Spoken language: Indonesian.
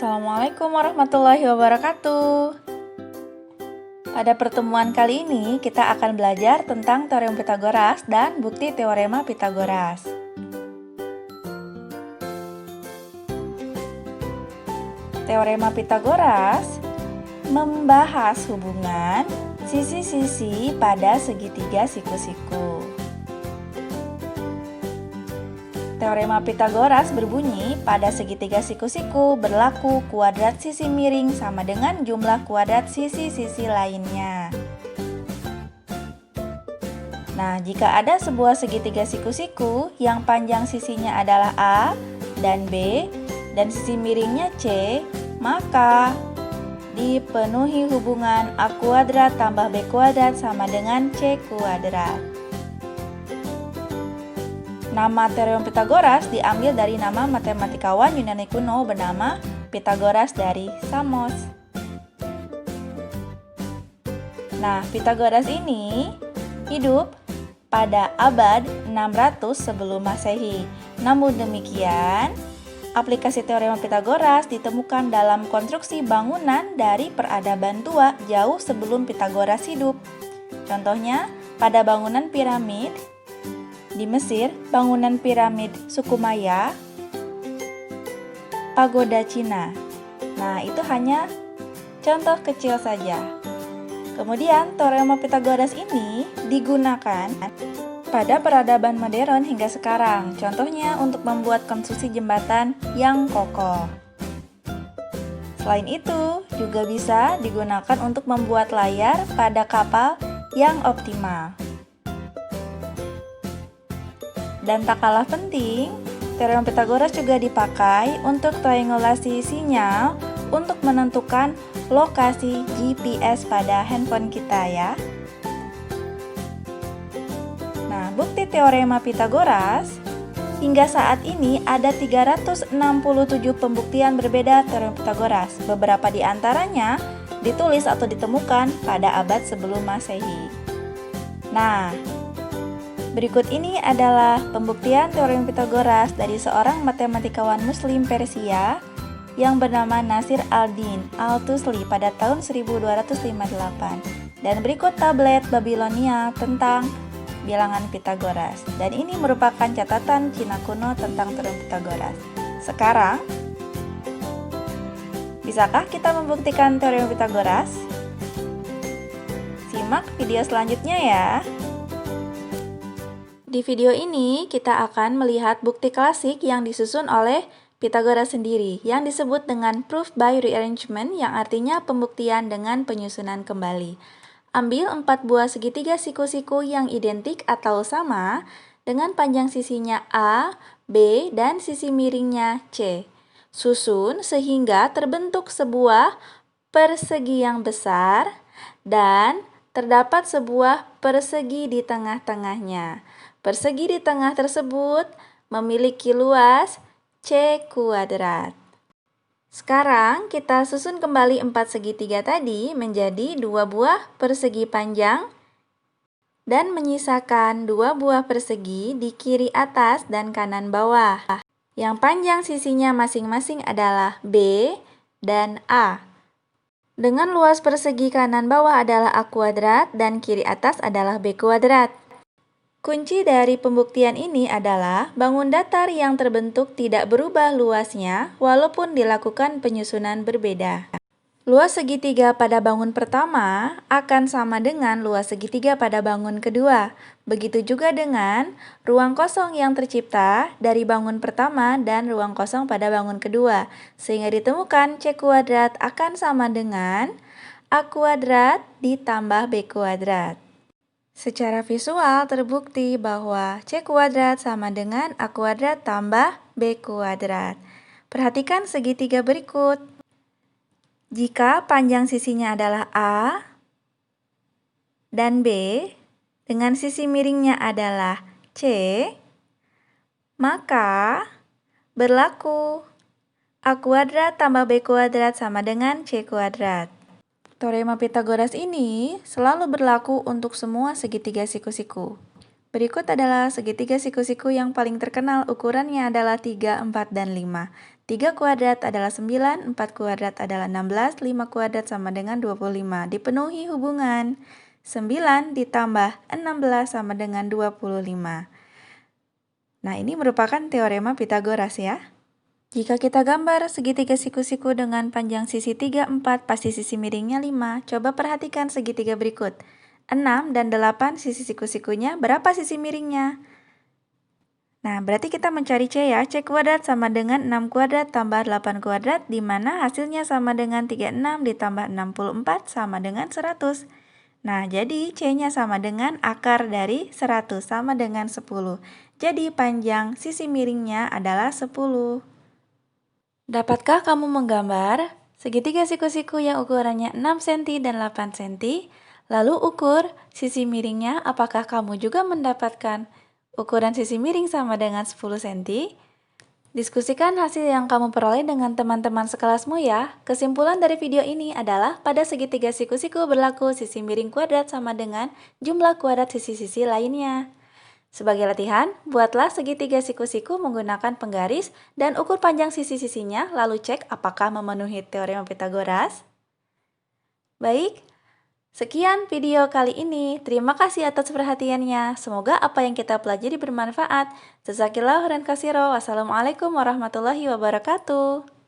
Assalamualaikum warahmatullahi wabarakatuh. Pada pertemuan kali ini kita akan belajar tentang teorem Pitagoras dan bukti teorema Pitagoras. Teorema Pitagoras membahas hubungan sisi-sisi pada segitiga siku-siku. Teorema Pitagoras berbunyi pada segitiga siku-siku berlaku kuadrat sisi miring sama dengan jumlah kuadrat sisi-sisi lainnya. Nah, jika ada sebuah segitiga siku-siku yang panjang sisinya adalah A dan B dan sisi miringnya C, maka dipenuhi hubungan A kuadrat tambah B kuadrat sama dengan C kuadrat. Nama teorem Pitagoras diambil dari nama matematikawan Yunani kuno bernama Pitagoras dari Samos. Nah, Pitagoras ini hidup pada abad 600 sebelum Masehi. Namun demikian, aplikasi teorema Pitagoras ditemukan dalam konstruksi bangunan dari peradaban tua jauh sebelum Pitagoras hidup. Contohnya, pada bangunan piramid di Mesir, bangunan piramid suku Maya, pagoda Cina. Nah, itu hanya contoh kecil saja. Kemudian, teorema Pitagoras ini digunakan pada peradaban modern hingga sekarang. Contohnya untuk membuat konstruksi jembatan yang kokoh. Selain itu, juga bisa digunakan untuk membuat layar pada kapal yang optimal. Dan tak kalah penting, teorema Pitagoras juga dipakai untuk triangulasi sinyal untuk menentukan lokasi GPS pada handphone kita ya. Nah, bukti teorema Pitagoras, hingga saat ini ada 367 pembuktian berbeda teorema Pitagoras. Beberapa di antaranya ditulis atau ditemukan pada abad sebelum Masehi. Nah, berikut ini adalah pembuktian teorem Pitagoras dari seorang matematikawan Muslim Persia yang bernama Nasir al-Din al-Tusli pada tahun 1258. Dan berikut tablet Babilonia tentang bilangan Pitagoras. Dan ini merupakan catatan Cina kuno tentang teorem Pitagoras. Sekarang, bisakah kita membuktikan teorem Pitagoras? Simak video selanjutnya ya. Di video ini, kita akan melihat bukti klasik yang disusun oleh Pitagoras sendiri, yang disebut dengan proof by rearrangement, yang artinya pembuktian dengan penyusunan kembali. Ambil 4 buah segitiga siku-siku yang identik atau sama, dengan panjang sisinya A, B, dan sisi miringnya C. Susun sehingga terbentuk sebuah persegi yang besar, dan terdapat sebuah persegi di tengah-tengahnya. Persegi di tengah tersebut memiliki luas C kuadrat. Sekarang kita susun kembali 4 segitiga tadi menjadi 2 buah persegi panjang dan menyisakan 2 buah persegi di kiri atas dan kanan bawah. Yang panjang sisinya masing-masing adalah B dan A. Dengan luas persegi kanan bawah adalah A kuadrat dan kiri atas adalah B kuadrat. Kunci dari pembuktian ini adalah bangun datar yang terbentuk tidak berubah luasnya walaupun dilakukan penyusunan berbeda. Luas segitiga pada bangun pertama akan sama dengan luas segitiga pada bangun kedua. Begitu juga dengan ruang kosong yang tercipta dari bangun pertama dan ruang kosong pada bangun kedua. Sehingga ditemukan C kuadrat akan sama dengan A kuadrat ditambah B kuadrat. Secara visual terbukti bahwa C kuadrat sama dengan A kuadrat tambah B kuadrat. Perhatikan segitiga berikut. Jika panjang sisinya adalah A dan B, dengan sisi miringnya adalah C, maka berlaku A kuadrat tambah B kuadrat sama dengan C kuadrat. Teorema Pitagoras ini selalu berlaku untuk semua segitiga siku-siku. Berikut adalah segitiga siku-siku yang paling terkenal, ukurannya adalah 3, 4, dan 5. 3 kuadrat adalah 9, 4 kuadrat adalah 16, 5 kuadrat sama dengan 25. Dipenuhi hubungan 9 ditambah 16 sama dengan 25. Nah, ini merupakan teorema Pitagoras ya. Jika kita gambar segitiga siku-siku dengan panjang sisi 3, 4, pasti sisi miringnya 5. Coba perhatikan segitiga berikut. 6 dan 8 sisi siku-sikunya, berapa sisi miringnya? Nah, berarti kita mencari C ya. C kuadrat sama dengan 6 kuadrat tambah 8 kuadrat, di mana hasilnya sama dengan 36 ditambah 64 sama dengan 100. Nah, jadi C-nya sama dengan akar dari 100 sama dengan 10. Jadi panjang sisi miringnya adalah 10. Dapatkah kamu menggambar segitiga siku-siku yang ukurannya 6 cm dan 8 cm? Lalu ukur sisi miringnya, apakah kamu juga mendapatkan ukuran sisi miring sama dengan 10 cm? Diskusikan hasil yang kamu peroleh dengan teman-teman sekelasmu ya. Kesimpulan dari video ini adalah pada segitiga siku-siku berlaku sisi miring kuadrat sama dengan jumlah kuadrat sisi-sisi lainnya. Sebagai latihan, buatlah segitiga siku-siku menggunakan penggaris dan ukur panjang sisi-sisinya, lalu cek apakah memenuhi teorema Pitagoras. Baik, sekian video kali ini. Terima kasih atas perhatiannya. Semoga apa yang kita pelajari bermanfaat. Jazakillahu khairan katsira. Wassalamualaikum warahmatullahi wabarakatuh.